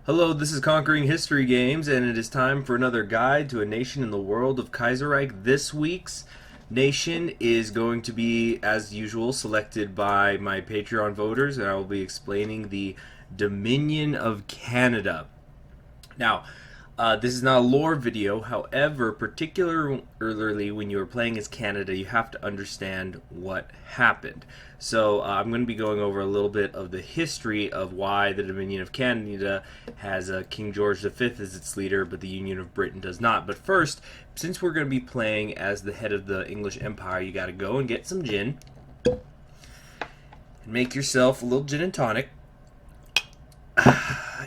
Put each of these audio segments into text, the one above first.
Hello, this is Conquering History Games, and it is time for another guide to a nation in the world of Kaiserreich. This week's nation is going to be, as usual, selected by my Patreon voters, and I will be explaining the Dominion of Canada. Now, this is not a lore video, however, particularly when you are playing as Canada, you have to understand what happened. So I'm going to be going over a little bit of the history of why the Dominion of Canada has King George V as its leader, but the Union of Britain does not. But first, since we're going to be playing as the head of the English Empire, you got to go and get some gin. And make yourself a little gin and tonic.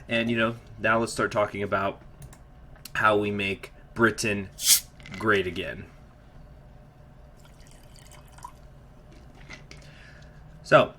And, now let's start talking about how we make Britain great again. So,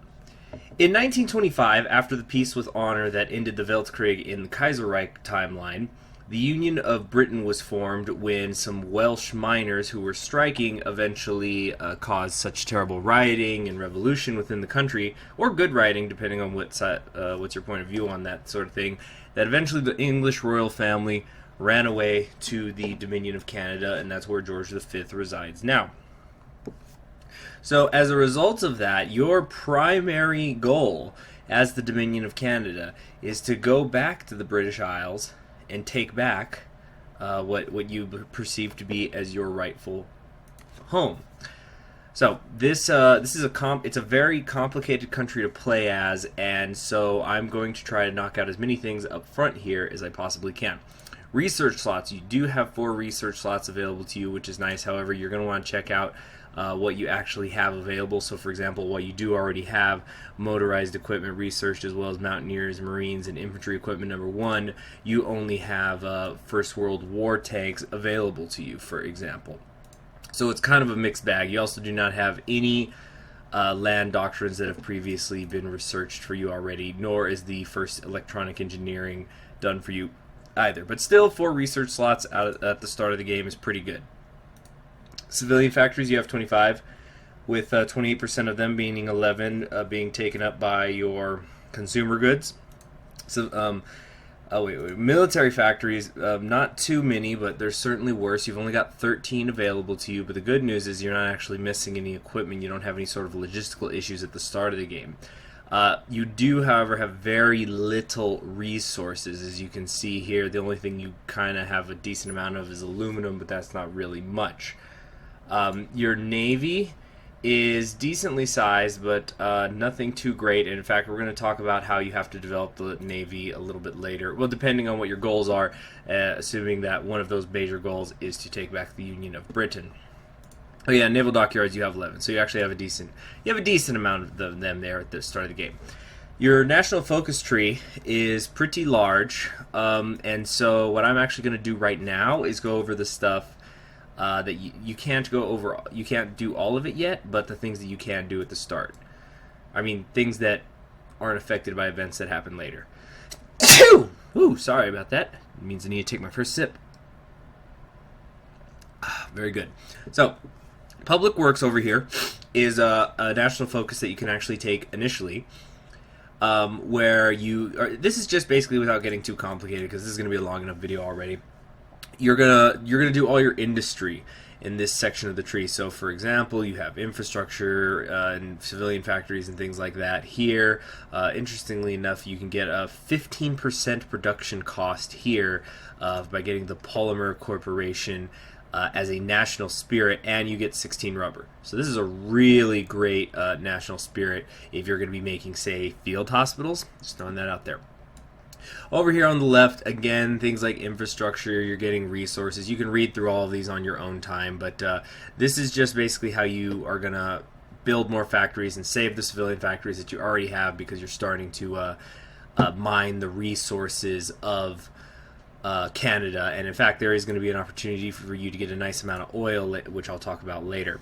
in 1925, after the peace with honor that ended the Weltkrieg in the Kaiserreich timeline, the Union of Britain was formed when some Welsh miners who were striking eventually caused such terrible rioting and revolution within the country, or good rioting, depending on what's your point of view on that sort of thing, that eventually the English royal family ran away to the Dominion of Canada, and that's where George V resides now. So as a result of that, your primary goal as the Dominion of Canada is to go back to the British Isles and take back what you perceive to be as your rightful home. So this is it's a very complicated country to play as, and so I'm going to try to knock out as many things up front here as I possibly can. Research slots. You do have 4 research slots available to you, which is nice. However, you're going to want to check out what you actually have available. So, for example, what you do already have, motorized equipment researched, as well as Mountaineers, Marines, and Infantry equipment number 1, you only have First World War tanks available to you, for example. So it's kind of a mixed bag. You also do not have any land doctrines that have previously been researched for you already, nor is the first electronic engineering done for you either. But still, 4 research slots at the start of the game is pretty good. Civilian factories, you have 25, with 28% of them, meaning 11, being taken up by your consumer goods. So, military factories, not too many, but they're certainly worse. You've only got 13 available to you, but the good news is you're not actually missing any equipment. You don't have any sort of logistical issues at the start of the game. You do, however, have very little resources, as you can see here. The only thing you kind of have a decent amount of is aluminum, but that's not really much. Your navy is decently sized, but nothing too great. And in fact, we're going to talk about how you have to develop the navy a little bit later. Well, depending on what your goals are, assuming that one of those major goals is to take back the Union of Britain. Oh yeah, naval dockyards, you have 11, so you actually have a decent amount of them there at the start of the game. Your national focus tree is pretty large, and so what I'm actually going to do right now is go over the stuff that you can't go over. You can't do all of it yet, but the things that you can do at the start. I mean, things that aren't affected by events that happen later. Ooh, sorry about that. It means I need to take my first sip. Very good. So, Public Works over here is a national focus that you can actually take initially, where this is just basically, without getting too complicated, because this is going to be a long enough video already. You're gonna do all your industry in this section of the tree. So, for example, you have infrastructure and civilian factories and things like that. Here, interestingly enough, you can get a 15% production cost here by getting the Polymer Corporation as a national spirit, and you get 16 rubber. So this is a really great national spirit if you're going to be making, say, field hospitals. Just throwing that out there. Over here on the left, again, things like infrastructure, you're getting resources. You can read through all of these on your own time, but this is just basically how you are going to build more factories and save the civilian factories that you already have, because you're starting to mine the resources of Canada, and in fact there is going to be an opportunity for you to get a nice amount of oil, which I'll talk about later.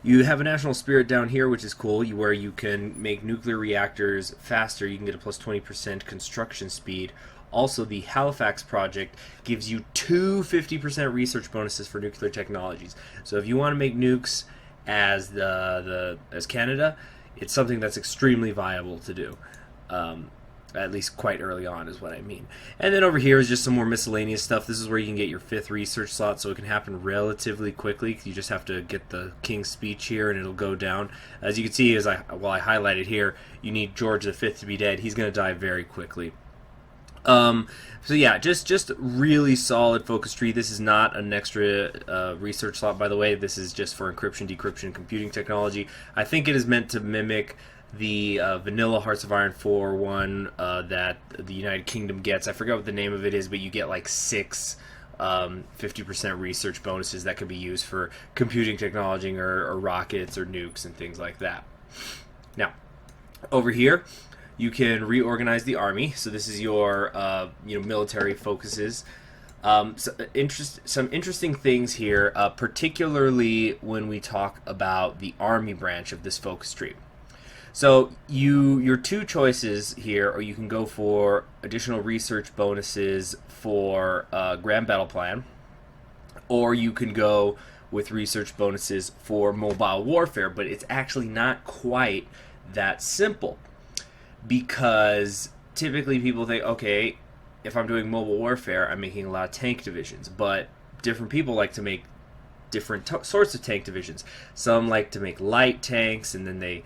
You have a national spirit down here, which is cool, where you can make nuclear reactors faster. You can get a plus 20% construction speed. Also, the Halifax project gives you 50% research bonuses for nuclear technologies. So if you want to make nukes as as Canada, it's something that's extremely viable to do. At least quite early on is what I mean. And then over here is just some more miscellaneous stuff. This is where you can get your 5th research slot, so it can happen relatively quickly. You just have to get the King's Speech here, and it'll go down. As you can see, I highlighted here, you need George V to be dead. He's going to die very quickly. So yeah, just really solid focus tree. This is not an extra research slot, by the way. This is just for encryption, decryption, computing technology. I think it is meant to mimic the vanilla Hearts of Iron 4 one that the United Kingdom gets. I forget what the name of it is, but you get like 6 50% research bonuses that could be used for computing technology or rockets or nukes and things like that. Now, over here, you can reorganize the army. So this is your military focuses. Some interesting things here, particularly when we talk about the army branch of this focus tree. So your 2 choices here, or you can go for additional research bonuses for Grand Battle Plan, or you can go with research bonuses for mobile warfare, but it's actually not quite that simple, because typically people think, okay, if I'm doing mobile warfare, I'm making a lot of tank divisions, but different people like to make different sorts of tank divisions. Some like to make light tanks, and then they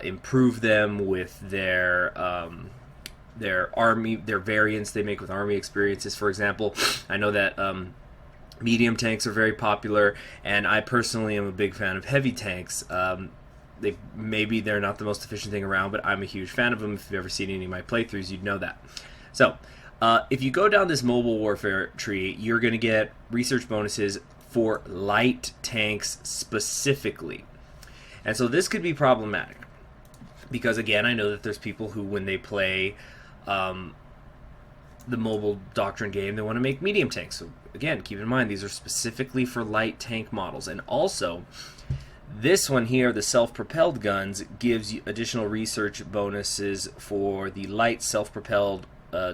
improve them with their army, their variants they make with army experiences. For example, I know that medium tanks are very popular, and I personally am a big fan of heavy tanks. Maybe they're not the most efficient thing around, but I'm a huge fan of them. If you've ever seen any of my playthroughs, you'd know that. So, if you go down this mobile warfare tree, you're going to get research bonuses for light tanks specifically. And so this could be problematic, because again, I know that there's people who, when they play the mobile doctrine game, they want to make medium tanks. So again, keep in mind, these are specifically for light tank models. And also, this one here, the self-propelled guns, gives you additional research bonuses for the light self-propelled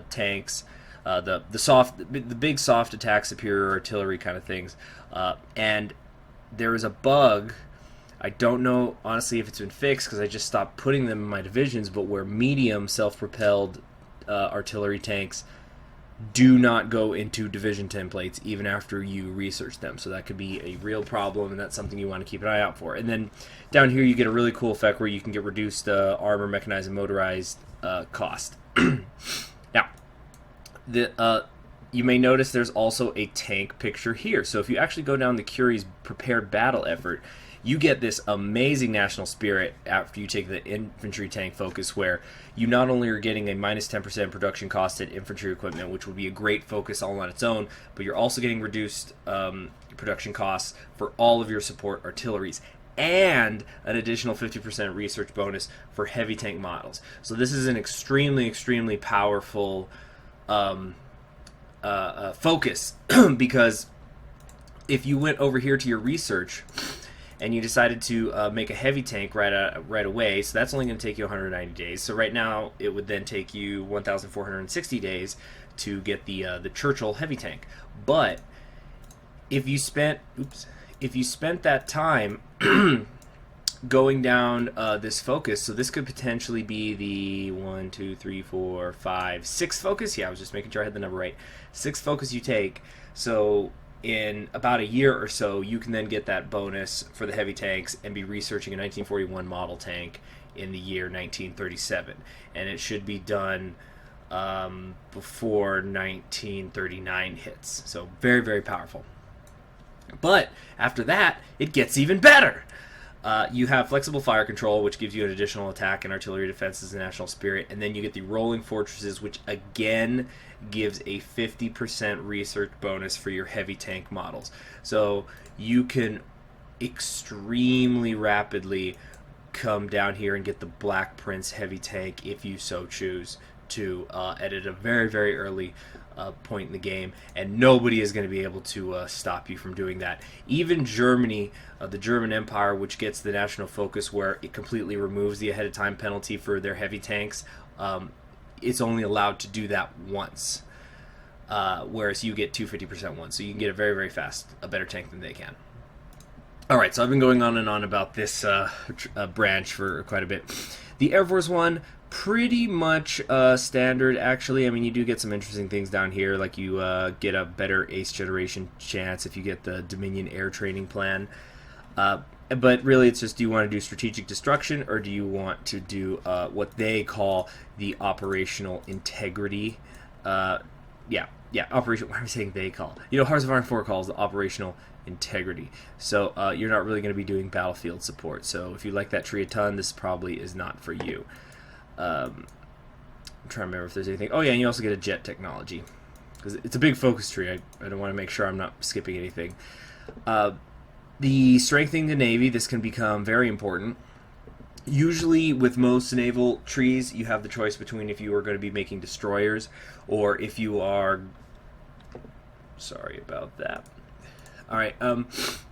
tanks, the big soft attack, superior artillery kind of things. And there is a bug. I don't know, honestly, if it's been fixed, because I just stopped putting them in my divisions, but where medium self-propelled artillery tanks do not go into division templates even after you research them. So that could be a real problem, and that's something you want to keep an eye out for. And then down here you get a really cool effect where you can get reduced armor, mechanized, and motorized cost. Now, you may notice there's also a tank picture here. So if you actually go down the Curie's prepared battle effort, you get this amazing national spirit after you take the infantry tank focus, where you not only are getting a minus 10% production cost at infantry equipment, which would be a great focus all on its own, but you're also getting reduced production costs for all of your support artilleries, and an additional 50% research bonus for heavy tank models. So this is an extremely, extremely powerful focus, because if you went over here to your research and you decided to make a heavy tank right away, so that's only going to take you 190 days. So right now it would then take you 1,460 days to get the Churchill heavy tank. But if you spent that time going down this focus, so this could potentially be the 1, 2, 3, 4, 5, 6 focus. Yeah, I was just making sure I had the number right. 6 focus you take. So in about a year or so, you can then get that bonus for the heavy tanks and be researching a 1941 model tank in the year 1937. And it should be done before 1939 hits. So very, very powerful. But after that, it gets even better. You have flexible fire control, which gives you an additional attack and artillery defense as a national spirit, and then you get the rolling fortresses, which again gives a 50% research bonus for your heavy tank models. So you can extremely rapidly come down here and get the Black Prince heavy tank if you so choose to, at a very, very early point in the game, and nobody is going to be able to stop you from doing that. Even Germany, the German Empire, which gets the national focus where it completely removes the ahead of time penalty for their heavy tanks, it's only allowed to do that once, whereas you get 250% once, so you can get a very, very fast, a better tank than they can. Alright, so I've been going on and on about this branch for quite a bit. The Air Force one, Pretty much standard, actually. I mean, you do get some interesting things down here, like you get a better ace generation chance if you get the Dominion Air Training Plan. But really, it's just, do you want to do strategic destruction, or do you want to do what they call the operational integrity? Operation. Why am I saying they call? Hearts of Iron 4 calls the operational integrity. So you're not really going to be doing battlefield support. So if you like that tree a ton, this probably is not for you. I'm trying to remember if there's anything. Oh yeah, and you also get a jet technology, because it's a big focus tree. I don't want to make sure I'm not skipping anything. The strengthening the Navy, this can become very important. Usually with most naval trees, you have the choice between if you are going to be making destroyers, or if you are... Sorry about that. Alright, are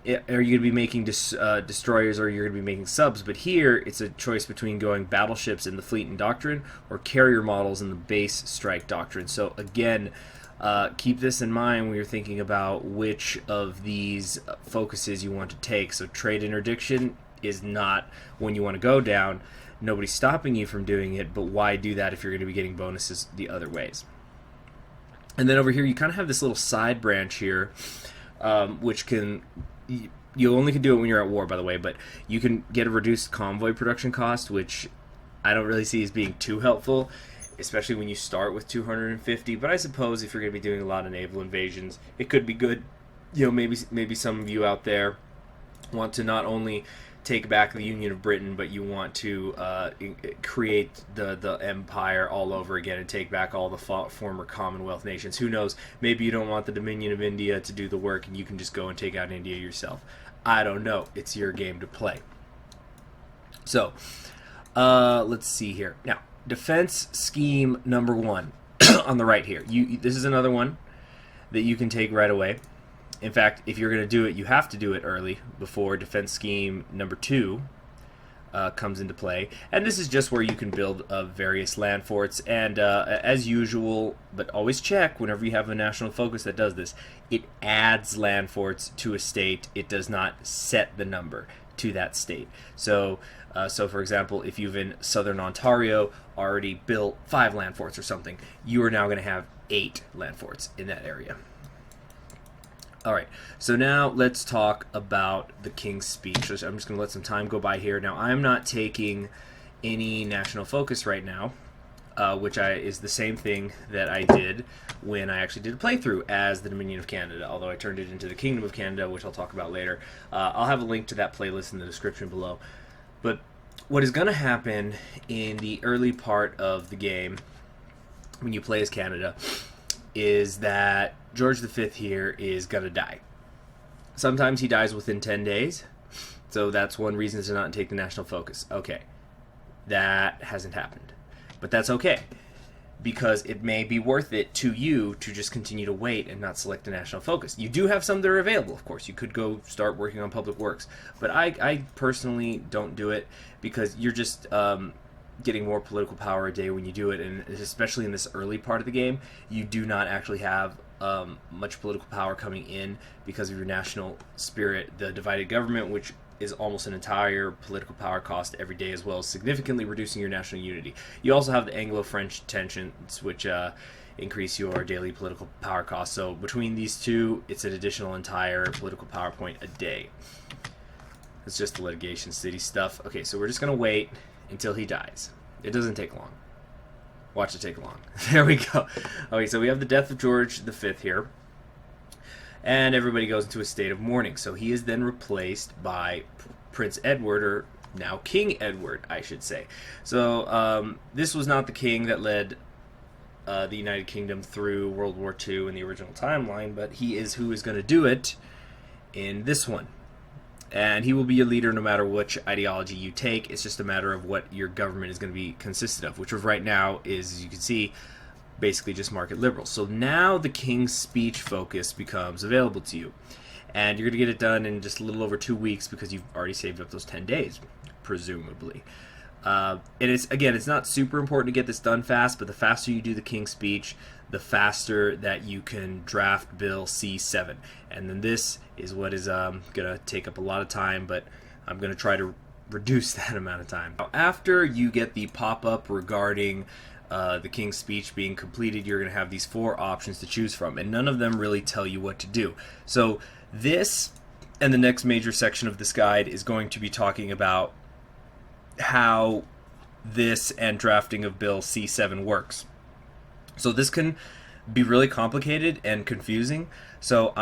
you going to be making destroyers, or you're going to be making subs? But here, it's a choice between going battleships in the Fleet and Doctrine, or carrier models in the Base Strike Doctrine. So again, keep this in mind when you're thinking about which of these focuses you want to take. So trade interdiction is not when you want to go down. Nobody's stopping you from doing it, but why do that if you're going to be getting bonuses the other ways? And then over here, you kind of have this little side branch here, which can... You only can do it when you're at war, by the way, but you can get a reduced convoy production cost, which I don't really see as being too helpful, especially when you start with 250. But I suppose if you're going to be doing a lot of naval invasions, it could be good. Maybe some of you out there want to not only take back the Union of Britain, but you want to create the empire all over again and take back all the former Commonwealth nations. Who knows? Maybe you don't want the Dominion of India to do the work, and you can just go and take out India yourself. I don't know. It's your game to play. So, let's see here. Now, defense scheme number 1 on the right here. This is another one that you can take right away. In fact, if you're going to do it, you have to do it early before defense scheme number 2 comes into play. And this is just where you can build various land forts. And as usual, but always check whenever you have a national focus that does this, it adds land forts to a state. It does not set the number to that state. So for example, if you've in Southern Ontario already built 5 land forts or something, you are now going to have 8 land forts in that area. Alright, so now let's talk about the King's Speech. I'm just going to let some time go by here. Now, I'm not taking any national focus right now, which is the same thing that I did when I actually did a playthrough as the Dominion of Canada, although I turned it into the Kingdom of Canada, which I'll talk about later. I'll have a link to that playlist in the description below. But what is going to happen in the early part of the game when you play as Canada is that George V here is going to die. Sometimes he dies within 10 days, so that's one reason to not take the national focus. Okay, that hasn't happened. But that's okay, because it may be worth it to you to just continue to wait and not select a national focus. You do have some that are available, of course. You could go start working on public works. But I personally don't do it, because you're just... getting more political power a day when you do it, and especially in this early part of the game, you do not actually have much political power coming in because of your national spirit. The divided government, which is almost an entire political power cost every day, as well as significantly reducing your national unity. You also have the Anglo-French tensions, which increase your daily political power cost. So between these two, it's an additional entire political power point a day. It's just the litigation city stuff. Okay, so we're just going to wait until he dies. It doesn't take long. Watch it take long. There we go. Okay, so we have the death of George V here. And everybody goes into a state of mourning. So he is then replaced by Prince Edward, or now King Edward, I should say. So this was not the king that led the United Kingdom through World War II in the original timeline, but he is who is going to do it in this one. And he will be a leader no matter which ideology you take. It's just a matter of what your government is going to be consisted of, which right now is, as you can see, basically just market liberal. So now the King's Speech focus becomes available to you. And you're going to get it done in just a little over 2 weeks, because you've already saved up those 10 days, presumably. And it's not super important to get this done fast, but the faster you do the King's Speech, the faster that you can draft Bill C7. And then this is what is going to take up a lot of time, but I'm going to try to reduce that amount of time. Now, after you get the pop-up regarding the King's Speech being completed, you're going to have these 4 options to choose from, and none of them really tell you what to do. So this and the next major section of this guide is going to be talking about how this and drafting of Bill C-7 works. So this can be really complicated and confusing. So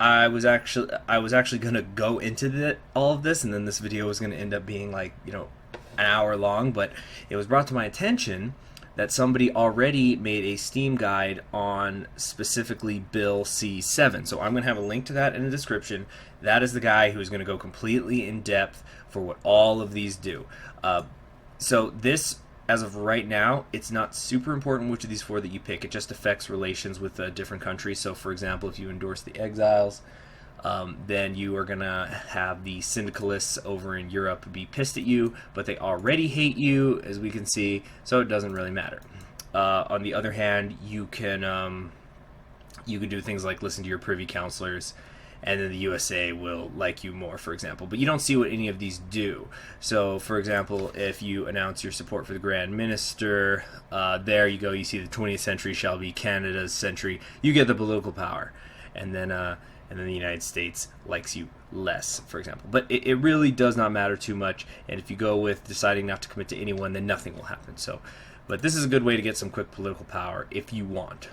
I was actually going to go into all of this, and then this video was going to end up being like, an hour long, but it was brought to my attention that somebody already made a Steam guide on specifically Bill C-7. So I'm going to have a link to that in the description. That is the guy who is going to go completely in depth for what all of these do. So this, as of right now, it's not super important which of these 4 that you pick. It just affects relations with different countries. So for example, if you endorse the exiles, then you are going to have the syndicalists over in Europe be pissed at you, but they already hate you, as we can see, so it doesn't really matter. On the other hand, you can do things like listen to your privy counselors, and then the USA will like you more, for example. But you don't see what any of these do. So, for example, if you announce your support for the Grand Minister, there you go, you see the 20th century shall be Canada's century. You get the political power. And then the United States likes you less, for example. But it really does not matter too much, and if you go with deciding not to commit to anyone, then nothing will happen. So, but this is a good way to get some quick political power if you want.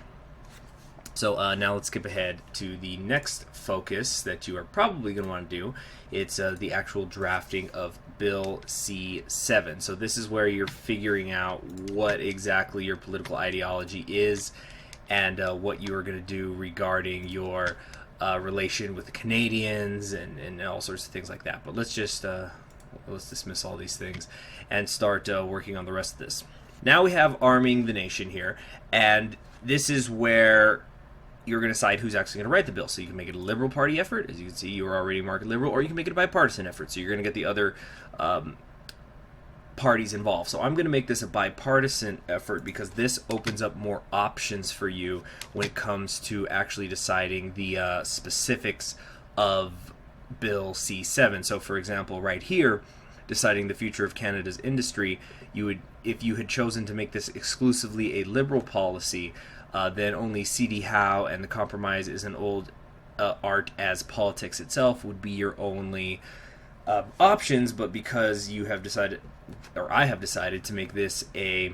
So now let's skip ahead to the next focus that you are probably going to want to do. It's the actual drafting of Bill C-7. So this is where you're figuring out what exactly your political ideology is and what you are going to do regarding your relation with the Canadians and all sorts of things like that. But let's just let's dismiss all these things and start working on the rest of this. Now we have arming the nation here, and this is where you're going to decide who's actually going to write the bill. So you can make it a Liberal Party effort. As you can see, you're already marked liberal, or you can make it a bipartisan effort. So you're going to get the other parties involved. So I'm going to make this a bipartisan effort because this opens up more options for you when it comes to actually deciding the specifics of Bill C-7. So for example, right here, deciding the future of Canada's industry, you would, if you had chosen to make this exclusively a Liberal policy, then only C.D. Howe and the Compromise is an old art as politics itself would be your only options. But because you have decided, or I have decided, to make this a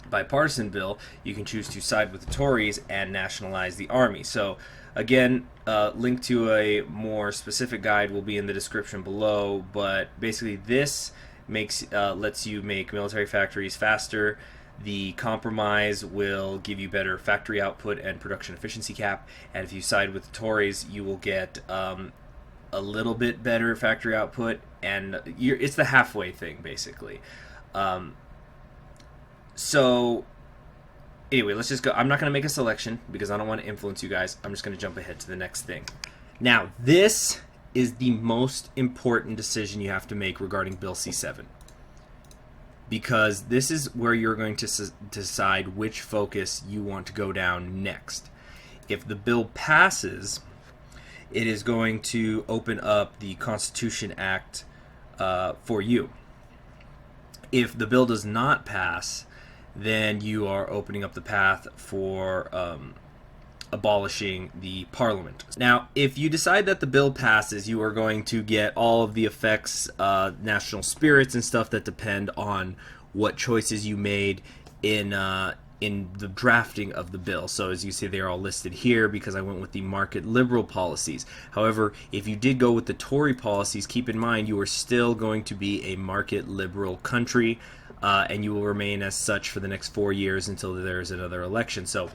bipartisan bill, you can choose to side with the Tories and nationalize the army. So again, link to a more specific guide will be in the description below, but basically this makes lets you make military factories faster. The Compromise will give you better factory output and production efficiency cap, and if you side with the Tories, you will get a little bit better factory output, and it's the halfway thing, basically. So anyway, let's just go. I'm not going to make a selection because I don't want to influence you guys. I'm just going to jump ahead to the next thing. Now, this is the most important decision you have to make regarding Bill C-7, because this is where you're going to decide which focus you want to go down next. If the bill passes, it is going to open up the Constitution Act for you. If the bill does not pass, then you are opening up the path for abolishing the Parliament. Now, if you decide that the bill passes, you are going to get all of the effects, national spirits and stuff that depend on what choices you made in the drafting of the bill. So as you see, they're all listed here because I went with the market liberal policies. However, if you did go with the Tory policies, keep in mind you are still going to be a market liberal country, and you will remain as such for the next 4 years until there is another election. So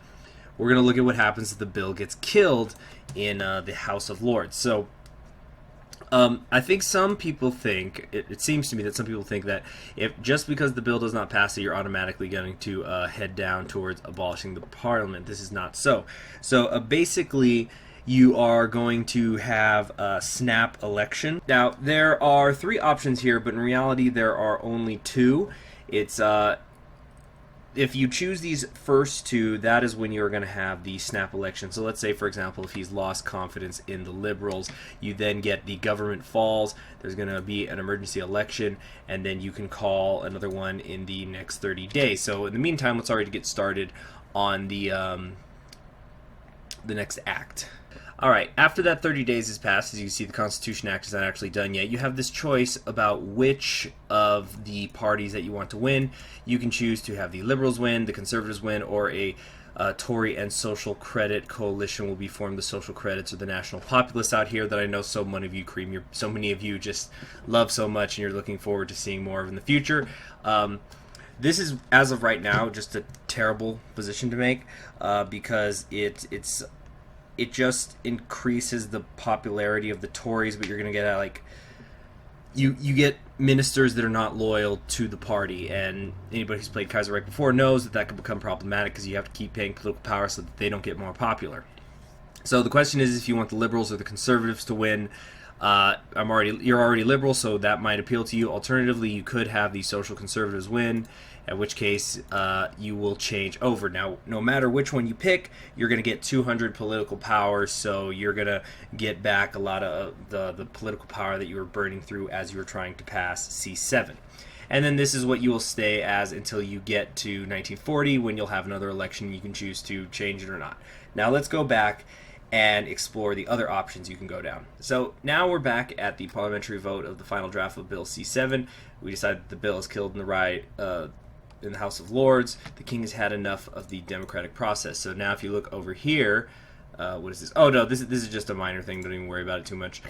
we're going to look at what happens if the bill gets killed in the House of Lords. So I think some people think, it seems to me that some people think that if just because the bill does not pass, that you're automatically going to head down towards abolishing the Parliament. This is not so. So basically, you are going to have a snap election. Now, there are 3 options here, but in reality, there are only 2. It's if you choose these first two, that is when you're going to have the snap election. So let's say, for example, if he's lost confidence in the Liberals, you then get the government falls, there's going to be an emergency election, and then you can call another one in the next 30 days. So in the meantime, let's already get started on the next act. All right, after that 30 days has passed, as you can see, the Constitution Act is not actually done yet. You have this choice about which of the parties that you want to win. You can choose to have the Liberals win, the Conservatives win, or a Tory and Social Credit coalition will be formed. The Social Credits or the National Populists out here that I know so many of you so many of you just love so much, and you're looking forward to seeing more of in the future. This is, as of right now, just a terrible position to make because it just increases the popularity of the Tories, but you're going to get like you get ministers that are not loyal to the party, and anybody who's played Kaiserreich before knows that can become problematic because you have to keep paying political power so that they don't get more popular. So the question is if you want the Liberals or the Conservatives to win. You're already liberal, so that might appeal to you. Alternatively, you could have the Social Conservatives win, in which case you will change over. Now, no matter which one you pick, you're going to get 200 political power, so you're going to get back a lot of the political power that you were burning through as you were trying to pass C7. And then this is what you will stay as until you get to 1940, when you'll have another election. You can choose to change it or not. Now let's go back and explore the other options you can go down. So now we're back at the parliamentary vote of the final draft of Bill C7. We decided that the bill is killed in the riot in the House of Lords. The king has had enough of the democratic process. So now if you look over here, what is this? Oh no, this is just a minor thing. Don't even worry about it too much.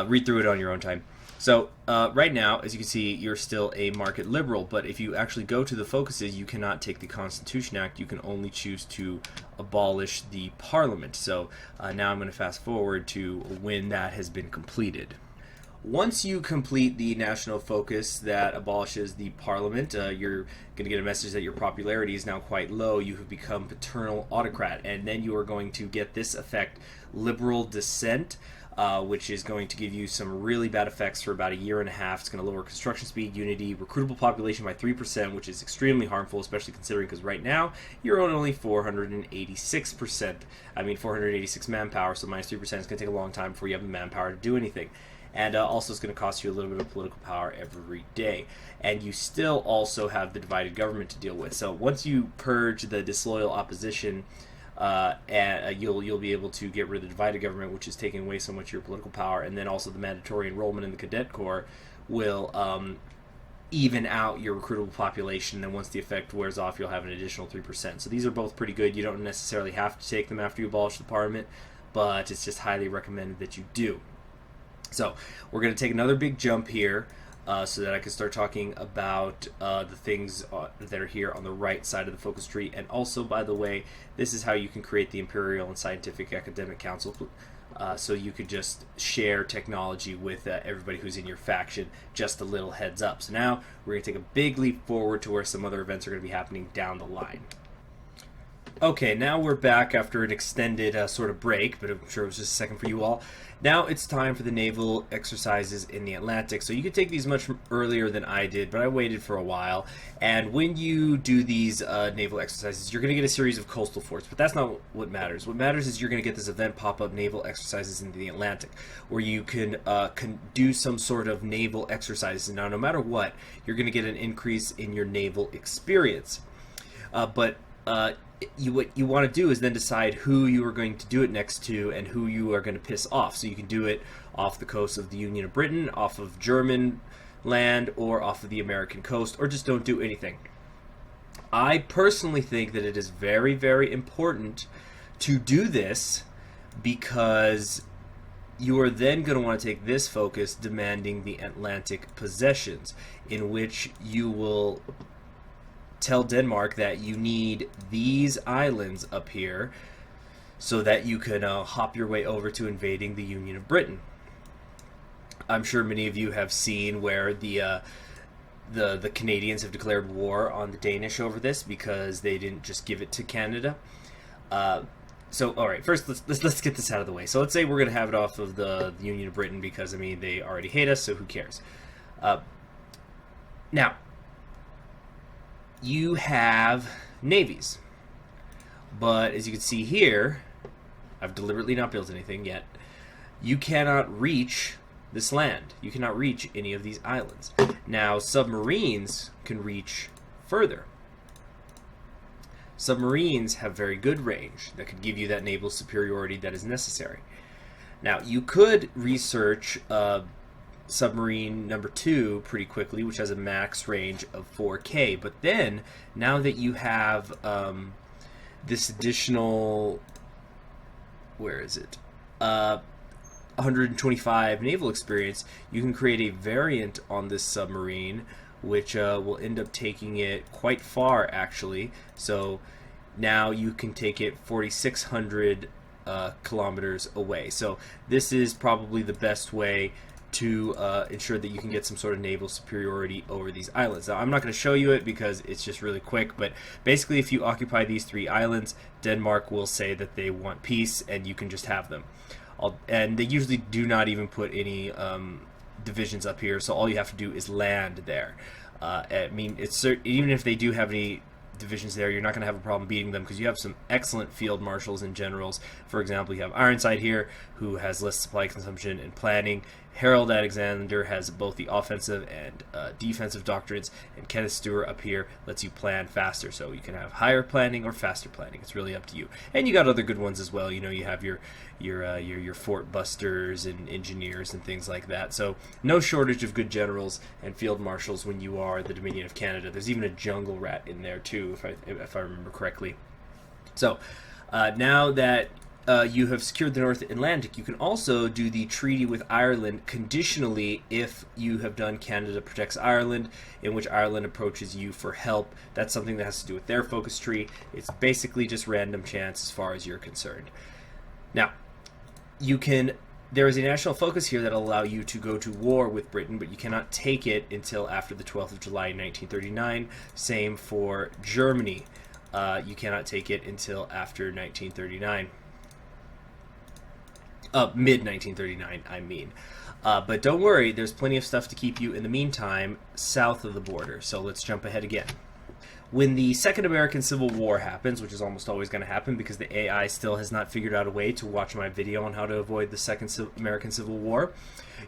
Read through it on your own time. So right now, as you can see, you're still a market liberal, but if you actually go to the focuses, you cannot take the Constitution Act. You can only choose to abolish the Parliament. So now I'm going to fast forward to when that has been completed. Once you complete the national focus that abolishes the Parliament, you're going to get a message that your popularity is now quite low. You have become paternal autocrat, and then you are going to get this effect, liberal dissent, which is going to give you some really bad effects for about a year and a half. It's going to lower construction speed, unity, recruitable population by 3%, which is extremely harmful, especially considering because right now you're on only 486%. 486 manpower, so minus 3% is going to take a long time before you have the manpower to do anything. And also it's going to cost you a little bit of political power every day. And you still also have the divided government to deal with. So once you purge the disloyal opposition, you'll be able to get rid of the divided government, which is taking away so much of your political power, and then also the mandatory enrollment in the cadet corps will even out your recruitable population. And once the effect wears off, you'll have an additional 3%. So these are both pretty good. You don't necessarily have to take them after you abolish the parliament, but it's just highly recommended that you do. So we're going to take another big jump here so that I can start talking about the things that are here on the right side of the focus tree. And also, by the way, this is how you can create the Imperial and Scientific Academic Council. So you could just share technology with everybody who's in your faction. Just a little heads up. So now we're going to take a big leap forward to where some other events are going to be happening down the line. Okay, now we're back after an extended sort of break, but I'm sure it was just a second for you all. Now it's time for the naval exercises in the Atlantic. So you could take these much earlier than I did, but I waited for a while. And when you do these naval exercises, you're going to get a series of coastal forts, but that's not what matters. What matters is you're going to get this event pop-up naval exercises in the Atlantic, where you can do some sort of naval exercises. Now, no matter what, you're going to get an increase in your naval experience. What you want to do is then decide who you are going to do it next to and who you are going to piss off. So you can do it off the coast of the Union of Britain, off of German land, or off of the American coast, or just don't do anything. I personally think that it is very, very important to do this because you are then going to want to take this focus demanding the Atlantic possessions, in which you will tell Denmark that you need these islands up here so that you can hop your way over to invading the Union of Britain. I'm sure many of you have seen where the Canadians have declared war on the Danish over this because they didn't just give it to Canada. So, all right, first let's get this out of the way. So let's say we're going to have it off of the Union of Britain because, I mean, they already hate us, so who cares? Now, you have navies. But as you can see here, I've deliberately not built anything yet. You cannot reach this land. You cannot reach any of these islands. Now, submarines can reach further. Submarines have very good range that could give you that naval superiority that is necessary. Now, you could research submarine number 2 pretty quickly, which has a max range of 4K. But then, now that you have this additional, where is it? 125 naval experience, you can create a variant on this submarine, which will end up taking it quite far, actually. So now you can take it 4,600 kilometers away. So this is probably the best way to ensure that you can get some sort of naval superiority over these islands. Now, I'm not going to show you it because it's just really quick, but basically if you occupy these 3 islands, Denmark will say that they want peace and you can just have them. And they usually do not even put any divisions up here, so all you have to do is land there. I mean, even if they do have any divisions there, you're not going to have a problem beating them because you have some excellent field marshals and generals. For example, you have Ironside here, who has less supply consumption and planning. Harold Alexander has both the offensive and defensive doctrines, and Kenneth Stewart up here lets you plan faster. So you can have higher planning or faster planning. It's really up to you. And you got other good ones as well. You know, you have your fort busters and engineers and things like that. So no shortage of good generals and field marshals when you are the Dominion of Canada. There's even a jungle rat in there too, if I remember correctly. So now that you have secured the North Atlantic, you can also do the treaty with Ireland conditionally if you have done Canada Protects Ireland, in which Ireland approaches you for help. That's something that has to do with their focus tree. It's basically just random chance as far as you're concerned. Now, there is a national focus here that will allow you to go to war with Britain, but you cannot take it until after the 12th of July 1939. Same for Germany. You cannot take it until after 1939. Mid-1939, I mean. But don't worry, there's plenty of stuff to keep you in the meantime south of the border. So let's jump ahead again. When the Second American Civil War happens, which is almost always going to happen because the AI still has not figured out a way to watch my video on how to avoid the Second American Civil War,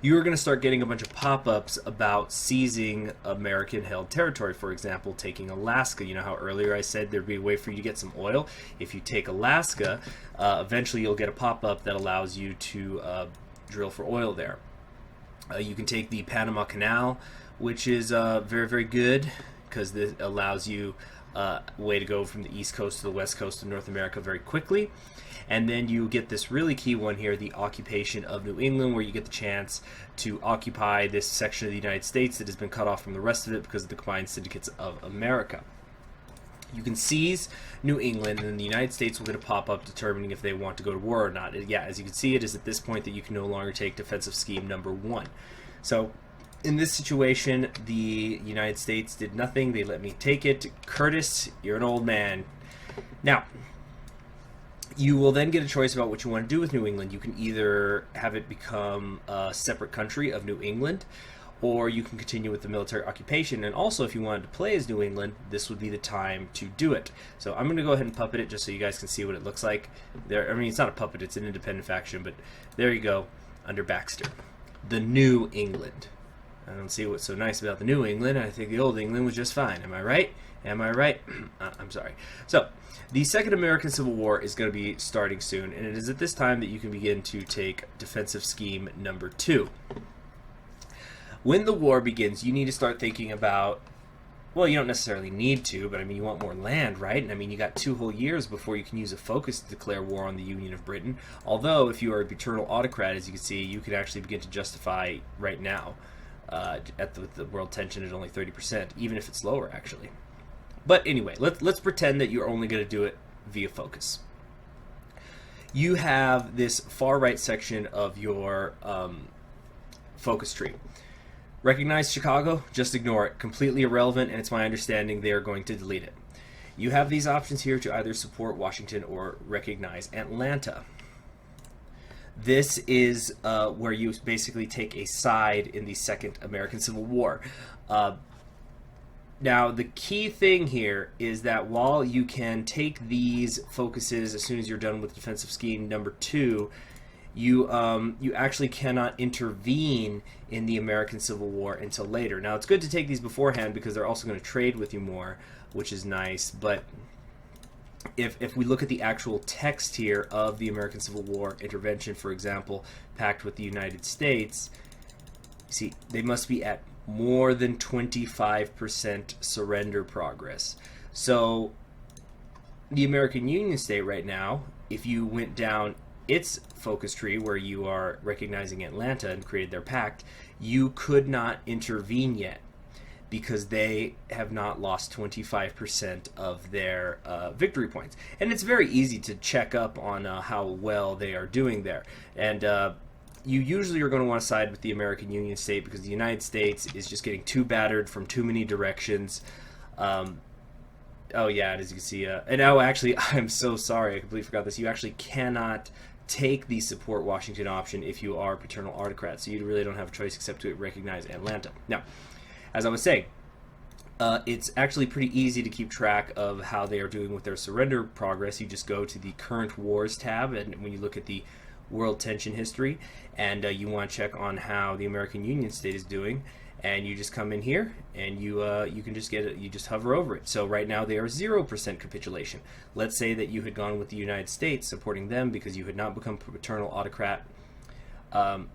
you're going to start getting a bunch of pop-ups about seizing American-held territory. For example, taking Alaska. You know how earlier I said there'd be a way for you to get some oil? If you take Alaska, eventually you'll get a pop-up that allows you to drill for oil there. You can take the Panama Canal, which is very, very good, because this allows you a way to go from the east coast to the west coast of North America very quickly. And then you get this really key one here, the occupation of New England, where you get the chance to occupy this section of the United States that has been cut off from the rest of it because of the combined syndicates of America. You can seize New England, and then the United States will get a pop-up determining if they want to go to war or not. Yeah, as you can see, it is at this point that you can no longer take defensive scheme number 1. So in this situation, the United States did nothing. They let me take it. Curtis, you're an old man. Now, you will then get a choice about what you want to do with New England. You can either have it become a separate country of New England, or you can continue with the military occupation. And also, if you wanted to play as New England, this would be the time to do it. So I'm going to go ahead and puppet it just so you guys can see what it looks like. There, I mean, it's not a puppet, it's an independent faction, but there you go, under Baxter. The New England. I don't see what's so nice about the New England. I think the Old England was just fine. Am I right? Am I right? I'm sorry. So, the Second American Civil War is going to be starting soon, and it is at this time that you can begin to take defensive scheme number 2. When the war begins, you need to start thinking about, well, you don't necessarily need to, but I mean, you want more land, right? And I mean, you got 2 whole years before you can use a focus to declare war on the Union of Britain. Although, if you are a paternal autocrat, as you can see, you can actually begin to justify right now. With the world tension at only 30%, even if it's lower, actually. But anyway, let's pretend that you're only going to do it via focus. You have this far right section of your focus tree. Recognize Chicago? Just ignore it. Completely irrelevant, and it's my understanding they are going to delete it. You have these options here to either support Washington or recognize Atlanta. This is where you basically take a side in the Second American Civil War. Now, the key thing here is that while you can take these focuses as soon as you're done with defensive scheme number 2, you actually cannot intervene in the American Civil War until later. Now, it's good to take these beforehand because they're also going to trade with you more, which is nice. But if we look at the actual text here of the American Civil War intervention, for example, pact with the United States, see, they must be at more than 25% surrender progress. So the American Union state right now, if you went down its focus tree where you are recognizing Atlanta and created their pact, you could not intervene yet because they have not lost 25% of their victory points. And it's very easy to check up on how well they are doing there. And you usually are going to want to side with the American Union state because the United States is just getting too battered from too many directions. Oh yeah, and as you can see, and oh, actually, I'm so sorry, I completely forgot this. You actually cannot take the support Washington option if you are a paternal autocrat, so you really don't have a choice except to recognize Atlanta. Now, as I was saying, it's actually pretty easy to keep track of how they are doing with their surrender progress. You just go to the Current Wars tab, and when you look at the World Tension History, and you want to check on how the American Union state is doing, and you just come in here and you can just get it, you just hover over it. So right now they are 0% capitulation. Let's say that you had gone with the United States, supporting them because you had not become paternal autocrat. Why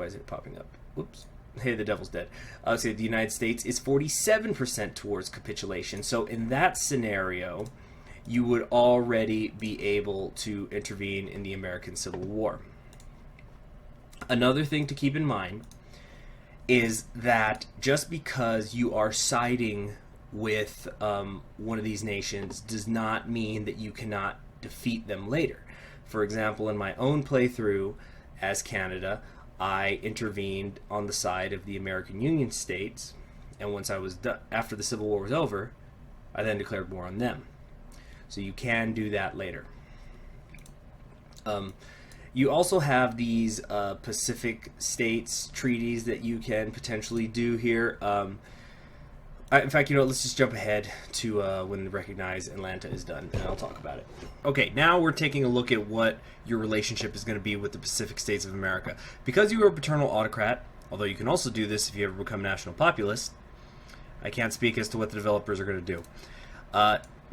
is it popping up? Whoops. Hey, the devil's dead. So the United States is 47% towards capitulation. So in that scenario, you would already be able to intervene in the American Civil War. Another thing to keep in mind is that just because you are siding with one of these nations does not mean that you cannot defeat them later. For example, in my own playthrough as Canada, I intervened on the side of the American Union states, and once I was done, after the Civil War was over, I then declared war on them. So you can do that later. You also have these Pacific States treaties that you can potentially do here. In fact, let's just jump ahead to when the Recognize Atlanta is done, and I'll talk about it. Okay, now we're taking a look at what your relationship is going to be with the Pacific States of America. Because you are a paternal autocrat, although you can also do this if you ever become national populist, I can't speak as to what the developers are going to do.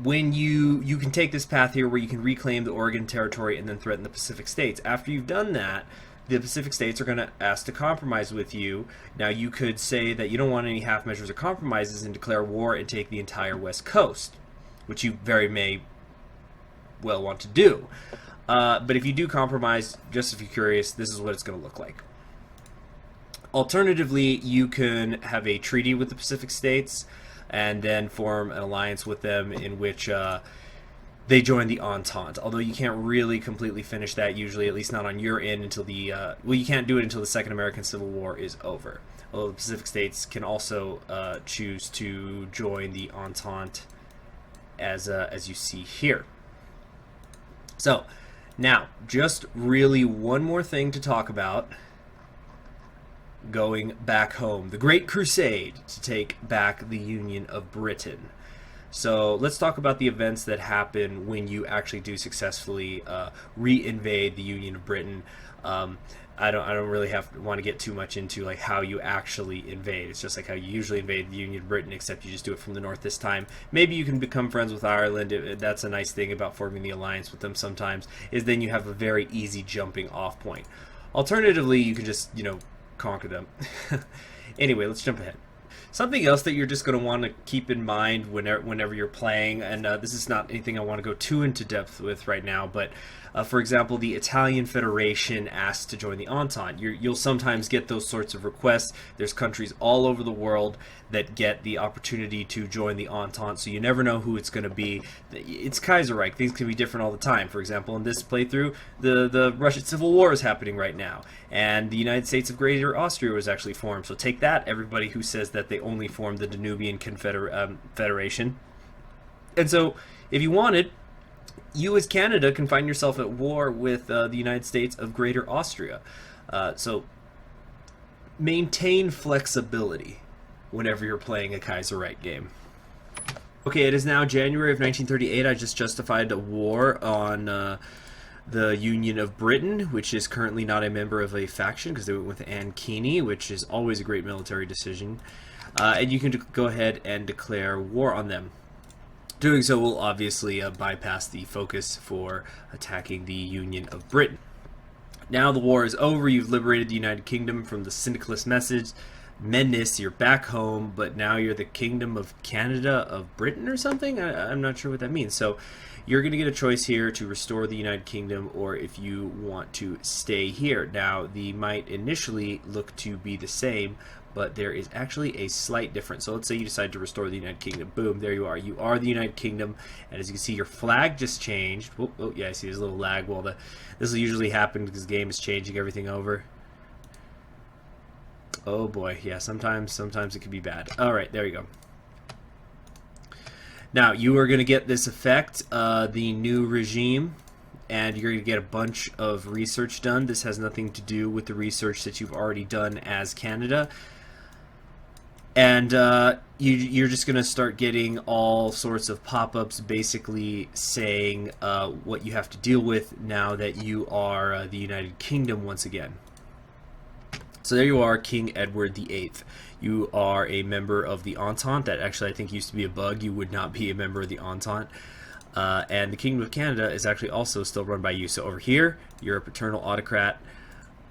When you can take this path here where you can reclaim the Oregon Territory and then threaten the Pacific States. After you've done that, the Pacific States are going to ask to compromise with you. Now, you could say that you don't want any half measures or compromises and declare war and take the entire West Coast, which you very may well want to do. But if you do compromise, just if you're curious, this is what it's going to look like. Alternatively, you can have a treaty with the Pacific States and then form an alliance with them in which they join the Entente. Although you can't really completely finish that usually, at least not on your end, until the you can't do it until the Second American Civil War is over. Although the Pacific States can also choose to join the Entente as you see here. So now, just really one more thing to talk about. Going back home, the Great Crusade to take back the Union of Britain. So let's talk about the events that happen when you actually do successfully re-invade the Union of Britain. I don't really want to get too much into like how you actually invade. It's just like how you usually invade the Union of Britain, except you just do it from the north this time. Maybe you can become friends with Ireland. That's a nice thing about forming the alliance with them sometimes, is then you have a very easy jumping off point. Alternatively, you can just, conquer them. Anyway, let's jump ahead. Something else that you're just going to want to keep in mind whenever you're playing, and this is not anything I want to go too into depth with right now, but for example, the Italian Federation asks to join the Entente. You'll sometimes get those sorts of requests. There's countries all over the world that get the opportunity to join the Entente, so you never know who it's going to be. It's Kaiserreich. Things can be different all the time. For example, in this playthrough, the Russian Civil War is happening right now, and the United States of Greater Austria was actually formed. So take that, everybody who says that they only formed the Danubian Federation. And so, if you wanted, you as Canada can find yourself at war with the United States of Greater Austria. So maintain flexibility. whenever you're playing a Kaiserreich game. Okay, it is now January of 1938. I just justified a war on the Union of Britain, which is currently not a member of a faction because they went with Ankini, which is always a great military decision. And you can go ahead and declare war on them. Doing so will obviously bypass the focus for attacking the Union of Britain. Now the war is over. You've liberated the United Kingdom from the syndicalist menace. You're back home, but now you're the Kingdom of Canada of Britain or something? I'm not sure what that means. So you're going to get a choice here to restore the United Kingdom or if you want to stay here. Now, the might initially look to be the same, but there is actually a slight difference. So let's say you decide to restore the United Kingdom. Boom, there you are. You are the United Kingdom, and as you can see, your flag just changed. Oh, yeah, I see there's a little lag. Well, this will usually happen because the game is changing everything over. Oh boy, yeah, sometimes it can be bad. All right, there you go. Now, you are going to get this effect, the new regime, and you're going to get a bunch of research done. This has nothing to do with the research that you've already done as Canada. And you're just going to start getting all sorts of pop-ups basically saying what you have to deal with now that you are the United Kingdom once again. So there you are, King Edward VIII. You are a member of the Entente. That actually I think used to be a bug. You would not be a member of the Entente. And the Kingdom of Canada is actually also still run by you. So over here, you're a paternal autocrat.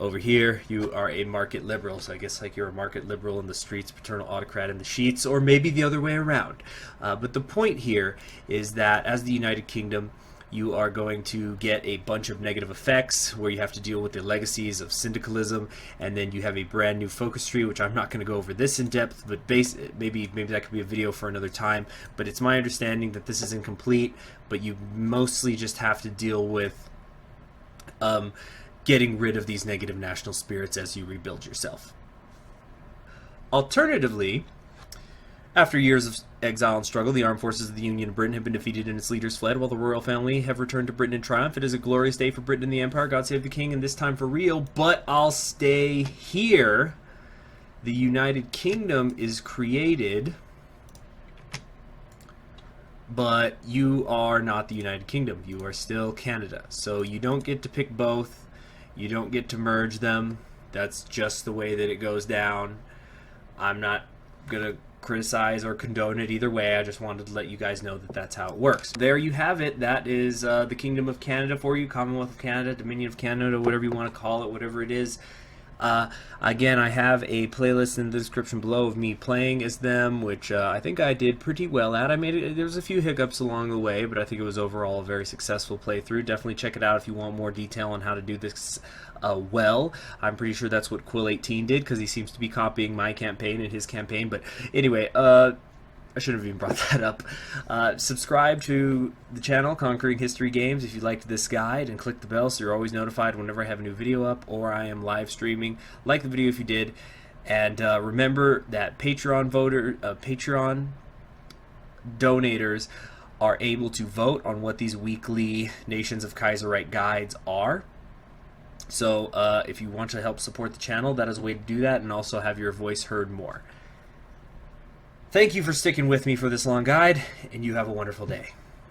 Over here, you are a market liberal. So I guess like you're a market liberal in the streets, paternal autocrat in the sheets, or maybe the other way around. But the point here is that as the United Kingdom, you are going to get a bunch of negative effects where you have to deal with the legacies of syndicalism, and then you have a brand new focus tree, which I'm not going to go over this in depth, but maybe that could be a video for another time. But it's my understanding that this is incomplete, but you mostly just have to deal with getting rid of these negative national spirits as you rebuild yourself. Alternatively, after years of exile and struggle, the armed forces of the Union of Britain have been defeated and its leaders fled, while the royal family have returned to Britain in triumph. It is a glorious day for Britain and the Empire. God save the King, and this time for real, but I'll stay here. The United Kingdom is created, but you are not the United Kingdom. You are still Canada. So you don't get to pick both. You don't get to merge them. That's just the way that it goes down. I'm not going to criticize or condone it either way. I just wanted to let you guys know that that's how it works. There you have it. That is the Kingdom of Canada for you, Commonwealth of Canada, Dominion of Canada, whatever you want to call it, whatever it is. Again, I have a playlist in the description below of me playing as them, which I think I did pretty well at. There was a few hiccups along the way, but I think it was overall a very successful playthrough. Definitely check it out if you want more detail on how to do this well. I'm pretty sure that's what Quill18 did, because he seems to be copying my campaign and his campaign. But anyway, I should have even brought that up. Subscribe to the channel, Conquering History Games, if you liked this guide, and click the bell so you're always notified whenever I have a new video up or I am live streaming. Like the video if you did, and remember that Patreon donators are able to vote on what these weekly Nations of Kaiserreich guides are. So if you want to help support the channel, that is a way to do that and also have your voice heard more. Thank you for sticking with me for this long guide, and you have a wonderful day.